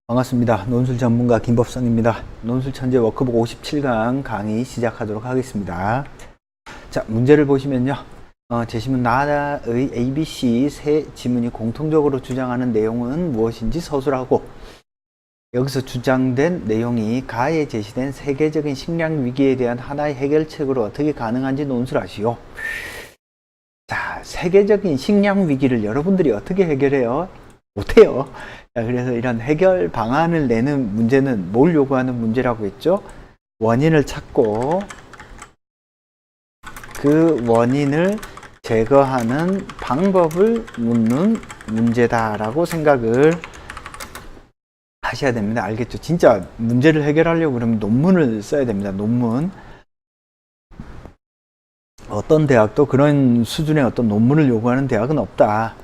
반갑습니다. 논술 전문가 김법성입니다. 논술 천재 워크북 57강 강의 시작하도록 하겠습니다. 자, 문제를 보시면요. 제시문 나의 ABC 세 지문이 공통적으로 주장하는 내용은 무엇인지 서술하고, 여기서 주장된 내용이 가에 제시된 세계적인 식량 위기에 대한 하나의 해결책으로 어떻게 가능한지 논술하시오. 자, 세계적인 식량 위기를 여러분들이 어떻게 해결해요? 못해요. 자, 그래서 이런 해결 방안을 내는 문제는 뭘 요구하는 문제라고 했죠? 원인을 찾고 그 원인을 제거하는 방법을 묻는 문제다라고 생각을 하셔야 됩니다. 알겠죠? 진짜 문제를 해결하려고 그러면 논문을 써야 됩니다. 논문. 어떤 대학도 그런 수준의 어떤 논문을 요구하는 대학은 없다.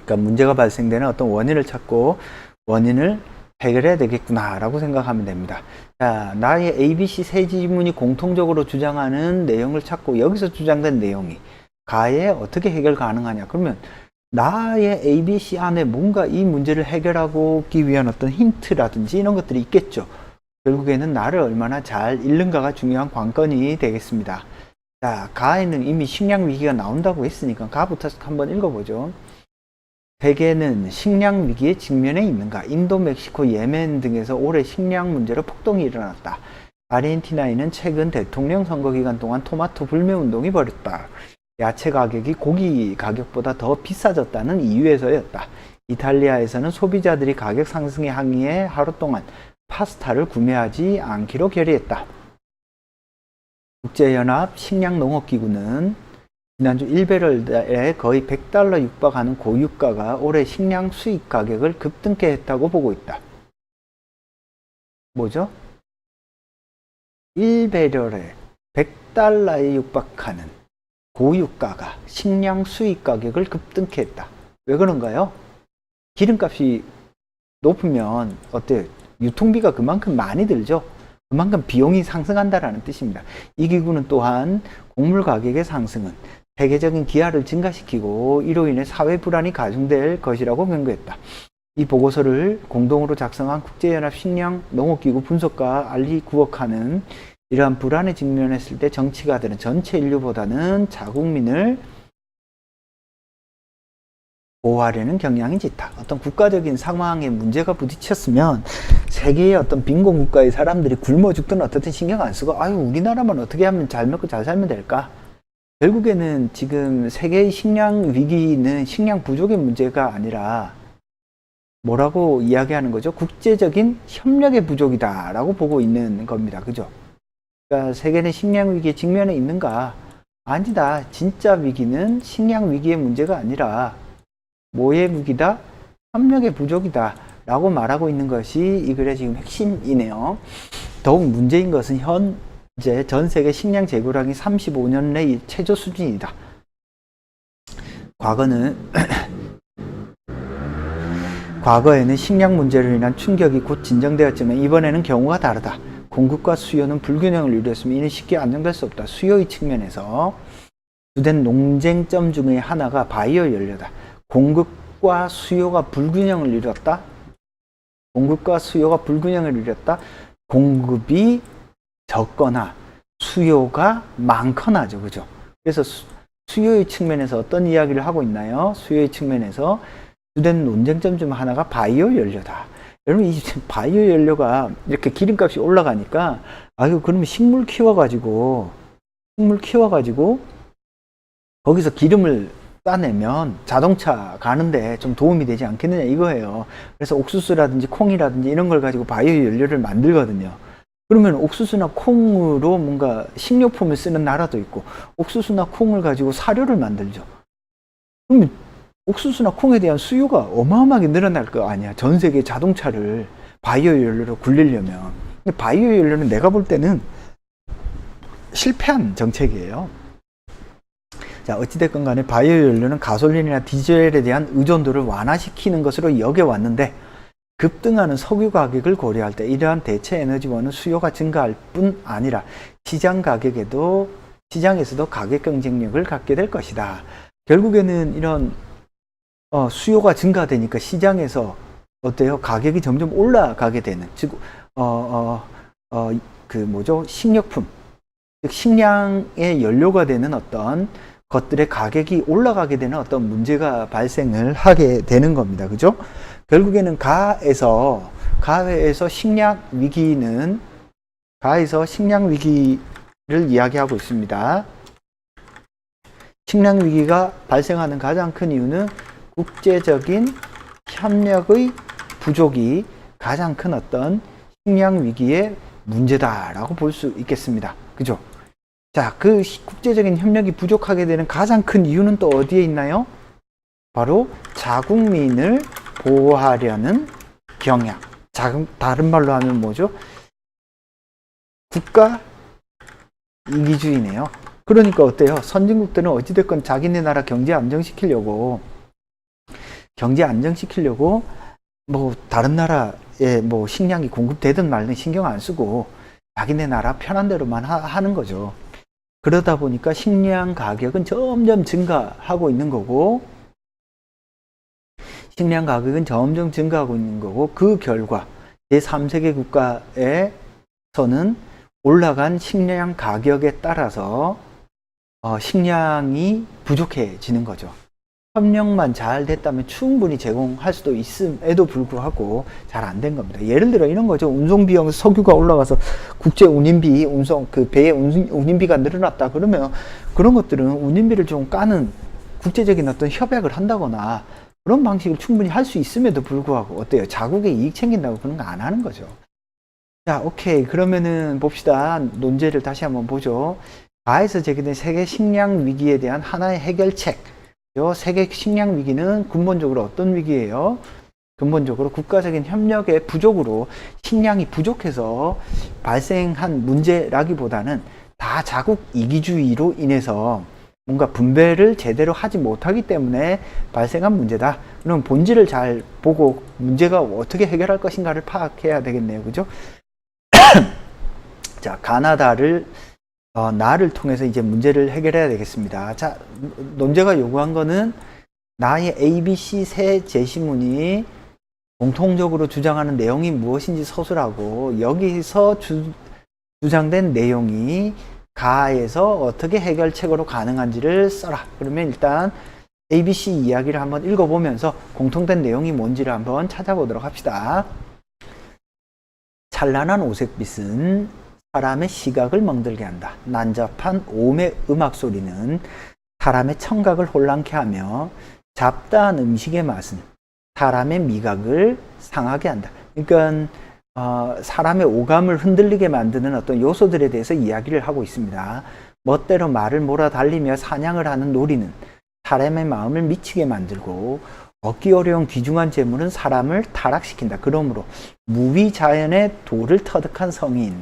그러니까 문제가 발생되는 어떤 원인을 찾고 원인을 해결해야 되겠구나 라고 생각하면 됩니다. 자, 나의 ABC 세 지문이 공통적으로 주장하는 내용을 찾고, 여기서 주장된 내용이 가에 어떻게 해결 가능하냐. 그러면 나의 ABC 안에 뭔가 이 문제를 해결하기 위한 어떤 힌트라든지 이런 것들이 있겠죠. 결국에는 나를 얼마나 잘 읽는가가 중요한 관건이 되겠습니다. 자, 가에는 이미 식량 위기가 나온다고 했으니까 가부터 한번 읽어보죠. 세계는 식량 위기에 직면해 있는가? 인도, 멕시코, 예멘 등에서 올해 식량 문제로 폭동이 일어났다. 아르헨티나에는 최근 대통령 선거 기간 동안 토마토 불매 운동이 벌였다. 야채 가격이 고기 가격보다 더 비싸졌다는 이유에서였다. 이탈리아에서는 소비자들이 가격 상승에 항의해 하루 동안 파스타를 구매하지 않기로 결의했다. 국제연합 식량농업기구는 지난주 1배럴에 거의 $100 육박하는 고유가가 올해 식량 수입 가격을 급등케 했다고 보고 있다. 뭐죠? 1배럴에 $100에 육박하는 고유가가 식량 수입 가격을 급등케 했다. 왜 그런가요? 기름값이 높으면 어때요? 유통비가 그만큼 많이 들죠? 그만큼 비용이 상승한다라는 뜻입니다. 이 기구는 또한 곡물 가격의 상승은 세계적인 기아를 증가시키고 이로 인해 사회 불안이 가중될 것이라고 경고했다. 이 보고서를 공동으로 작성한 국제연합 식량농업기구 분석가 알리 구어카는 이러한 불안에 직면했을 때 정치가들은 전체 인류보다는 자국민을 보호하려는 경향이 짙다. 어떤 국가적인 상황에 문제가 부딪혔으면 세계의 어떤 빈곤 국가의 사람들이 굶어 죽든 어떻든 신경 안 쓰고, 아유, 우리나라만 어떻게 하면 잘 먹고 잘 살면 될까? 결국에는 지금 세계의 식량 위기는 식량 부족의 문제가 아니라 뭐라고 이야기하는 거죠? 국제적인 협력의 부족이다 라고 보고 있는 겁니다. 그죠? 그러니까 세계는 식량 위기에 직면해 있는가? 아니다. 진짜 위기는 식량 위기의 문제가 아니라 뭐의 위기다? 협력의 부족이다 라고 말하고 있는 것이 이 글의 지금 핵심이네요. 더욱 문제인 것은 현재 전 세계 식량 재고량이 35년 내 최저 수준이다. 과거에는 식량 문제로 인한 충격이 곧 진정되었지만 이번에는 경우가 다르다. 공급과 수요는 불균형을 이루었으며 이는 쉽게 안정될 수 없다. 수요의 측면에서 주된 논쟁점 중에 하나가 바이오 연료다. 공급과 수요가 불균형을 이뤘다. 공급과 수요가 불균형을 이뤘다. 공급이 적거나 수요가 많거나죠. 그죠? 그래서 수요의 측면에서 어떤 이야기를 하고 있나요? 수요의 측면에서 주된 논쟁점 중 하나가 바이오 연료다. 여러분, 이 바이오 연료가 이렇게 기름값이 올라가니까, 아유, 그러면 식물 키워가지고 거기서 기름을 따내면 자동차 가는데 좀 도움이 되지 않겠느냐 이거예요. 그래서 옥수수라든지 콩이라든지 이런 걸 가지고 바이오 연료를 만들거든요. 그러면 옥수수나 콩으로 뭔가 식료품을 쓰는 나라도 있고, 옥수수나 콩을 가지고 사료를 만들죠. 그러면 옥수수나 콩에 대한 수요가 어마어마하게 늘어날 거 아니야. 전 세계 자동차를 바이오 연료로 굴리려면. 바이오 연료는 내가 볼 때는 실패한 정책이에요. 자, 어찌됐건 간에 바이오 연료는 가솔린이나 디젤에 대한 의존도를 완화시키는 것으로 여겨왔는데, 급등하는 석유 가격을 고려할 때 이러한 대체 에너지원은 수요가 증가할 뿐 아니라 시장에서도 가격 경쟁력을 갖게 될 것이다. 결국에는 이런 수요가 증가되니까 시장에서 어때요? 가격이 점점 올라가게 되는, 즉, 식료품, 즉, 식량의 연료가 되는 어떤 것들의 가격이 올라가게 되는 어떤 문제가 발생을 하게 되는 겁니다. 그죠? 결국에는 가에서 식량 위기를 이야기하고 있습니다. 식량 위기가 발생하는 가장 큰 이유는 국제적인 협력의 부족이 가장 큰 어떤 식량 위기의 문제다라고 볼 수 있겠습니다. 그죠? 자, 그 국제적인 협력이 부족하게 되는 가장 큰 이유는 또 어디에 있나요? 바로 자국민을 보호하려는 경향. 다른 말로 하면 뭐죠? 국가 이기주의네요. 그러니까 어때요? 선진국들은 어찌됐건 자기네 나라 경제 안정시키려고 뭐 다른 나라에 뭐 식량이 공급되든 말든 신경 안 쓰고 자기네 나라 편한 대로만 하는 거죠. 그러다 보니까 식량 가격은 점점 증가하고 있는 거고, 그 결과 제3세계 국가에서는 올라간 식량 가격에 따라서 식량이 부족해지는 거죠. 협력만 잘 됐다면 충분히 제공할 수도 있음에도 불구하고 잘 안 된 겁니다. 예를 들어 이런 거죠. 운송 비용, 석유가 올라가서 국제 운임비, 배의 운임비가 늘어났다 그러면 그런 것들은 운임비를 좀 까는 국제적인 어떤 협약을 한다거나 그런 방식을 충분히 할 수 있음에도 불구하고 어때요? 자국의 이익 챙긴다고 그런 거 안 하는 거죠. 자, 오케이. 그러면은 봅시다. 논제를 다시 한번 보죠. 가에서 제기된 세계 식량 위기에 대한 하나의 해결책. 세계 식량 위기는 근본적으로 어떤 위기예요? 근본적으로 국가적인 협력의 부족으로 식량이 부족해서 발생한 문제라기보다는 다 자국 이기주의로 인해서 뭔가 분배를 제대로 하지 못하기 때문에 발생한 문제다. 그럼 본질을 잘 보고 문제가 어떻게 해결할 것인가를 파악해야 되겠네요. 그죠? 자, 나를 통해서 이제 문제를 해결해야 되겠습니다. 자, 논제가 요구한 거는 나의 ABC 세 제시문이 공통적으로 주장하는 내용이 무엇인지 서술하고 여기서 주장된 내용이 가에서 어떻게 해결책으로 가능한지를 써라. 그러면 일단 ABC 이야기를 한번 읽어보면서 공통된 내용이 뭔지를 한번 찾아보도록 합시다. 찬란한 오색빛은 사람의 시각을 멍들게 한다. 난잡한 오음의 음악 소리는 사람의 청각을 혼란케 하며 잡다한 음식의 맛은 사람의 미각을 상하게 한다. 그러니까 사람의 오감을 흔들리게 만드는 어떤 요소들에 대해서 이야기를 하고 있습니다. 멋대로 말을 몰아달리며 사냥을 하는 놀이는 사람의 마음을 미치게 만들고 얻기 어려운 귀중한 재물은 사람을 타락시킨다. 그러므로 무위자연의 도를 터득한 성인.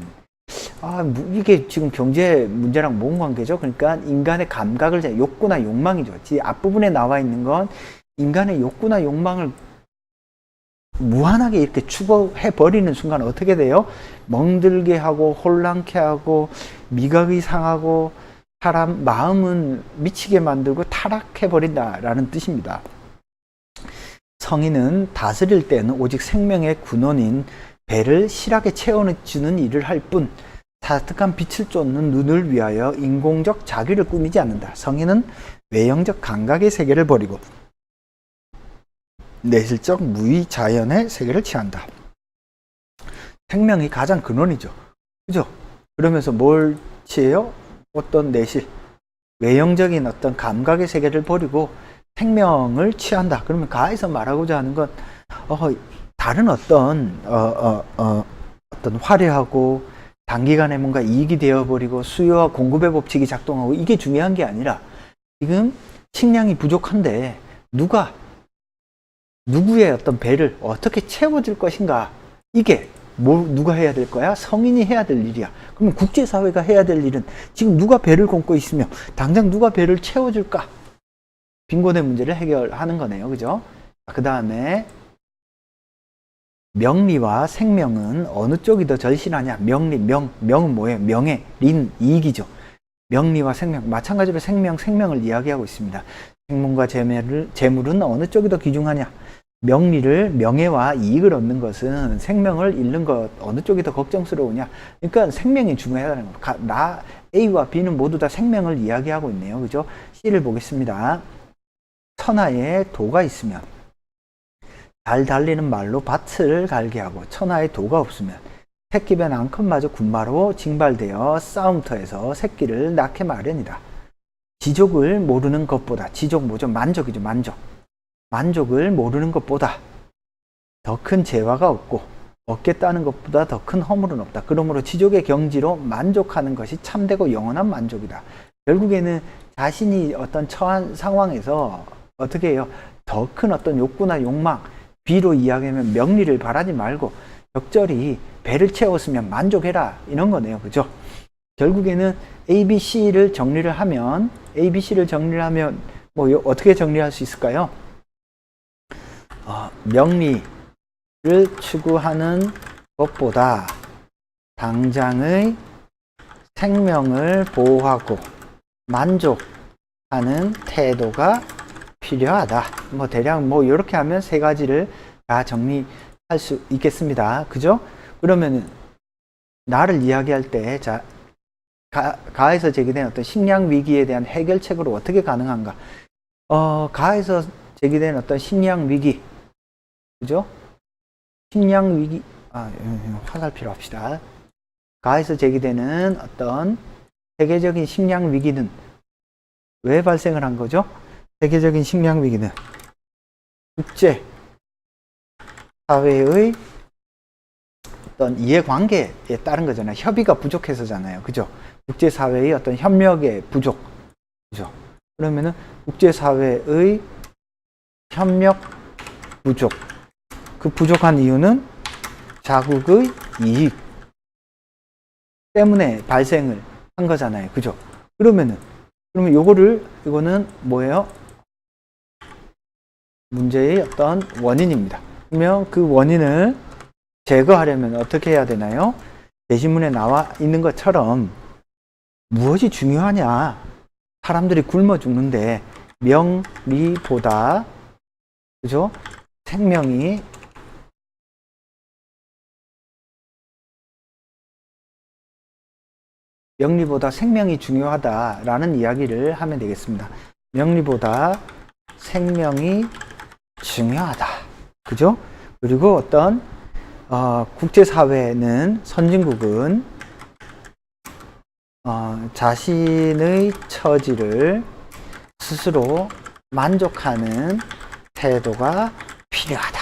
이게 지금 경제 문제랑 뭔 관계죠? 그러니까 인간의 감각을, 욕구나 욕망이죠. 앞부분에 나와 있는 건 인간의 욕구나 욕망을 무한하게 이렇게 추구해버리는 순간 어떻게 돼요? 멍들게 하고 혼란케 하고 미각이 상하고 사람 마음은 미치게 만들고 타락해버린다라는 뜻입니다. 성인은 다스릴 때는 오직 생명의 근원인 배를 실하게 채워주는 일을 할 뿐 사특한 빛을 쫓는 눈을 위하여 인공적 자규를 꾸미지 않는다. 성인은 외형적 감각의 세계를 버리고 내실적 무위자연의 세계를 취한다. 생명이 가장 근원이죠. 그죠? 그러면서 뭘 취해요? 어떤 내실, 외형적인 어떤 감각의 세계를 버리고 생명을 취한다. 그러면 가에서 말하고자 하는 건 다른 어떤 화려하고 단기간에 뭔가 이익이 되어버리고 수요와 공급의 법칙이 작동하고 이게 중요한 게 아니라 지금 식량이 부족한데 누구의 어떤 배를 어떻게 채워줄 것인가, 이게 누가 해야 될 거야? 성인이 해야 될 일이야. 그러면 국제사회가 해야 될 일은 지금 누가 배를 싣고 있으며 당장 누가 배를 채워줄까? 빈곤의 문제를 해결하는 거네요. 그죠? 그 다음에 명리와 생명은 어느 쪽이 더 절실하냐? 명은 뭐예요? 명예, 린, 이익이죠. 명리와 생명, 마찬가지로 생명을 이야기하고 있습니다. 생명과 재물은 어느 쪽이 더 귀중하냐? 명리를 명예와 이익을 얻는 것은 생명을 잃는 것 어느 쪽이 더 걱정스러우냐? 그러니까 생명이 중요하다는 거. 나 A와 B는 모두 다 생명을 이야기하고 있네요. 그죠? C를 보겠습니다. 천하에 도가 있으면 잘 달리는 말로 밭을 갈게 하고 천하에 도가 없으면 새끼변 앙컷마저 군마로 징발되어 싸움터에서 새끼를 낳게 마련이다. 지족을 모르는 것보다 지족 뭐죠? 만족이죠. 만족을 모르는 것보다 더 큰 재화가 없고 얻겠다는 것보다 더 큰 허물은 없다. 그러므로 지족의 경지로 만족하는 것이 참되고 영원한 만족이다. 결국에는 자신이 어떤 처한 상황에서 어떻게 해요? 더 큰 어떤 욕구나 욕망, 비로 이야기하면 명리를 바라지 말고 적절히 배를 채웠으면 만족해라. 이런 거네요. 그죠? 결국에는 ABC를 정리를 하면 뭐 어떻게 정리할 수 있을까요? 명리를 추구하는 것보다 당장의 생명을 보호하고 만족하는 태도가 필요하다. 뭐 대략 뭐 이렇게 하면 세 가지를 다 정리할 수 있겠습니다. 그죠? 그러면은 나를 이야기할 때 자, 가에서 제기된 어떤 식량 위기에 대한 해결책으로 어떻게 가능한가? 가에서 제기된 어떤 식량 위기, 그죠? 식량 위기, 화살표로 합시다. 가에서 제기되는 어떤 세계적인 식량 위기는 왜 발생을 한 거죠? 세계적인 식량 위기는 국제 사회의 어떤 이해관계에 따른 거잖아요. 협의가 부족해서잖아요. 그죠? 국제사회의 어떤 협력의 부족. 그죠? 그러면은 국제사회의 협력 부족. 그 부족한 이유는 자국의 이익 때문에 발생을 한 거잖아요. 그죠? 그러면 이거는 뭐예요? 문제의 어떤 원인입니다. 그러면 그 원인을 제거하려면 어떻게 해야 되나요? 제시문에 나와 있는 것처럼 무엇이 중요하냐? 사람들이 굶어 죽는데 명리보다 그죠? 생명이 중요하다라는 이야기를 하면 되겠습니다. 명리보다 생명이 중요하다. 그죠? 그리고 어떤 국제사회는 선진국은 자신의 처지를 스스로 만족하는 태도가 필요하다.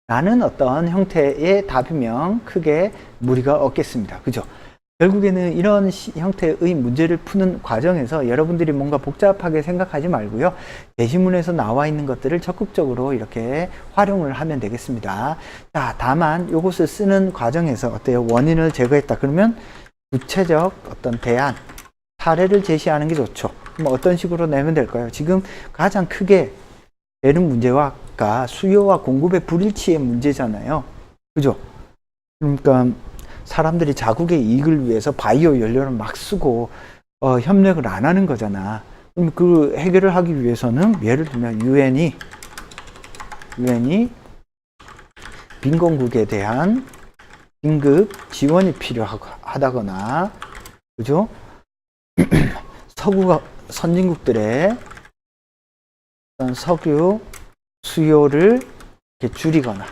라는 어떤 형태의 답이면 크게 무리가 없겠습니다. 그죠? 결국에는 이런 형태의 문제를 푸는 과정에서 여러분들이 뭔가 복잡하게 생각하지 말고요. 제시문에서 나와 있는 것들을 적극적으로 이렇게 활용을 하면 되겠습니다. 자, 다만 이것을 쓰는 과정에서 어때요? 원인을 제거했다. 그러면 구체적 어떤 대안, 사례를 제시하는 게 좋죠. 그럼 어떤 식으로 내면 될까요? 지금 가장 크게 되는 문제가 수요와 공급의 불일치의 문제잖아요. 그죠? 그러니까 사람들이 자국의 이익을 위해서 바이오 연료를 막 쓰고 협력을 안 하는 거잖아. 그럼 그 해결을 하기 위해서는 예를 들면 유엔이 빈곤국에 대한 긴급 지원이 필요하다거나, 그죠? 선진국들의 석유 수요를 이렇게 줄이거나,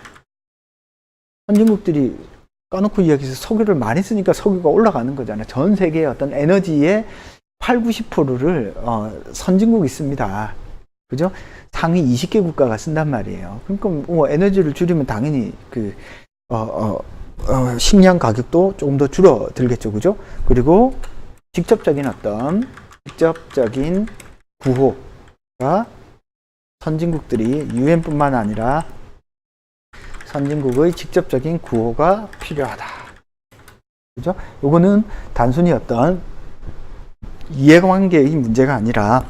선진국들이 까놓고 이야기해서 석유를 많이 쓰니까 석유가 올라가는 거잖아요. 전 세계의 어떤 에너지의 80~90%를 선진국이 씁니다. 그죠? 상위 20개 국가가 쓴단 말이에요. 그러니까 뭐 에너지를 줄이면 당연히 식량 가격도 조금 더 줄어들겠죠. 그죠? 그리고 직접적인 구호가 선진국들이 유엔뿐만 아니라 선진국의 직접적인 구호가 필요하다. 그죠? 요거는 단순히 어떤 이해관계의 문제가 아니라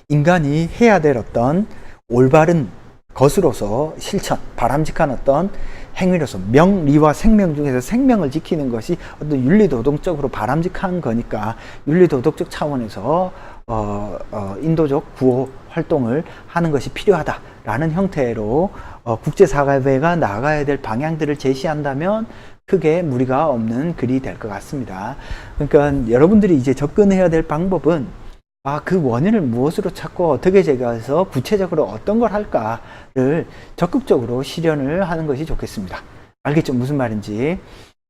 인간이 해야 될 어떤 올바른 것으로서 실천, 바람직한 어떤 행위로서 명리와 생명 중에서 생명을 지키는 것이 어떤 윤리도덕적으로 바람직한 거니까 윤리도덕적 차원에서 인도적 구호 활동을 하는 것이 필요하다라는 형태로 국제사회가 나아가야 될 방향들을 제시한다면 크게 무리가 없는 글이 될 것 같습니다. 그러니까 여러분들이 이제 접근해야 될 방법은 그 원인을 무엇으로 찾고 어떻게 제거해서 구체적으로 어떤 걸 할까를 적극적으로 실현을 하는 것이 좋겠습니다. 알겠죠? 무슨 말인지.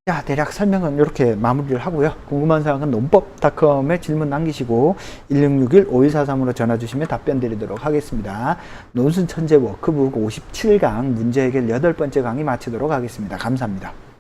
자, 대략 설명은 이렇게 마무리를 하고요. 궁금한 사항은 논법.com에 질문 남기시고 1661-5143으로 전화 주시면 답변 드리도록 하겠습니다. 논술 천재 워크북 57강 문제 해결 8번째 강의 마치도록 하겠습니다. 감사합니다.